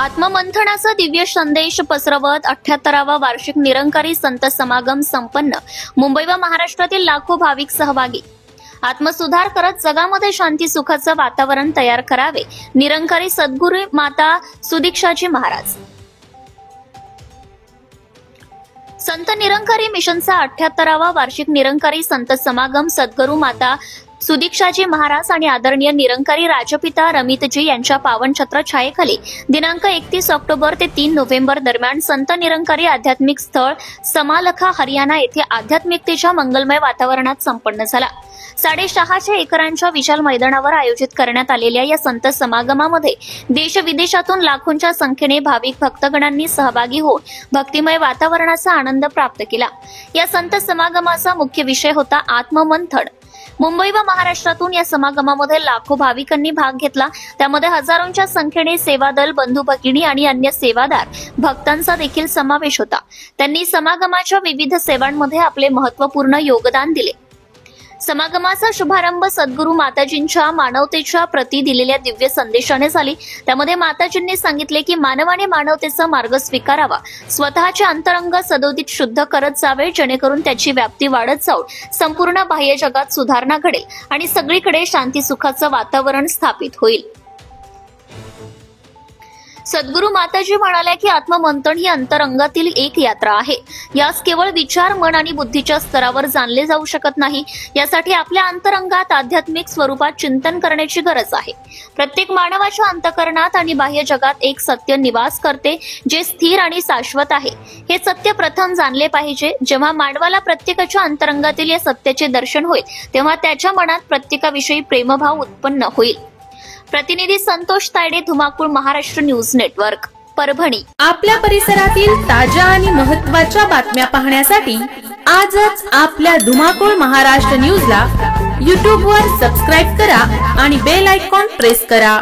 आत्ममंथनाचा दिव्य संदेश पसरवत 78वा वार्षिक निरंकारी संत समागम संपन्न। मुंबई व महाराष्ट्रातील लाखो भाविक सहभागी। आत्मसुधार करत जगामध्ये शांती सुखाचं वातावरण तयार करावे, निरंकारी सद्गुरू माता सुदीक्षाजी महाराज। संत निरंकारी मिशनचा 78वा वार्षिक निरंकारी संत समागम सद्गुरू माता सुदीक्षाजी महाराज आणि आदरणीय निरंकारी राजपिता रमितजी यांच्या पावन छत्र छायेखाली दिनांक 31 ऑक्टोबर ते 3 नोव्हेंबर दरम्यान संत निरंकारी आध्यात्मिक स्थळ समालखा हरियाणा येथे आध्यात्मिकतेच्या मंगलमय वातावरणात संपन्न झाला। 650 एकरांच्या विशाल मैदानावर आयोजित करण्यात आलेल्या या संत समागमामध्ये देश विदेशातून लाखोंच्या संख्येने भाविक भक्तगणांनी सहभागी होऊन भक्तिमय वातावरणाचा आनंद प्राप्त केला। या संत समागमाचा मुख्य विषय होता आत्ममंथन। मुंबई व महाराष्ट्रातून या समागमामध्ये लाखो भाविकांनी भाग घेतला। त्यामध्ये हजारोंच्या संख्येने सेवादल, बंधू भगिनी आणि अन्य सेवादार भक्तांचा देखील समावेश होता। त्यांनी समागमाच्या विविध सेवांमध्ये आपले महत्त्वपूर्ण योगदान दिले। समागमाचा शुभारंभ सद्गुरू माताजींच्या मानवतेच्या प्रती दिलेल्या दिव्य संदेशाने झाली। त्यामध्ये माताजींनी सांगितले की मानवाने मानवतेचा मार्ग स्वीकारावा, स्वतःचे अंतरंग सदोदित शुद्ध करत जावे, जेणेकरून त्याची व्याप्ती वाढत जाऊन संपूर्ण बाह्य जगात सुधारणा घडेल आणि सगळीकडे शांती सुखाचं वातावरण स्थापित होईल। सद्गुरू माताजी म्हणाल्या की आत्ममंथन ही अंतरंगातील एक यात्रा आहे। यास केवळ विचार, मन आणि बुद्धीच्या स्तरावर जाणले जाऊ शकत नाही। यासाठी आपल्या अंतरंगात आध्यात्मिक स्वरूपात चिंतन करण्याची गरज आहे। प्रत्येक मानवाच्या अंतःकरणात आणि बाह्य जगात एक सत्य निवास करते, जे स्थिर आणि शाश्वत आहे। हे सत्य प्रथम जाणले पाहिजे। जेव्हा मानवाला प्रत्येकाच्या अंतरंगातील या सत्याचे दर्शन होईल, तेव्हा त्याच्या मनात प्रत्येकाविषयी प्रेमभाव उत्पन्न होईल। प्रतिनिधी संतोष तायडे, धुमाकूळ, महाराष्ट्र न्यूज नेटवर्क, परभणी। आपल्या परिसरातील ताज्या आणि महत्त्वाच्या बातम्या पाहण्यासाठी आजच आपल्या धुमाकूळ महाराष्ट्र न्यूजला YouTube वर सबस्क्राइब करा आणि बेल आयकॉन प्रेस करा।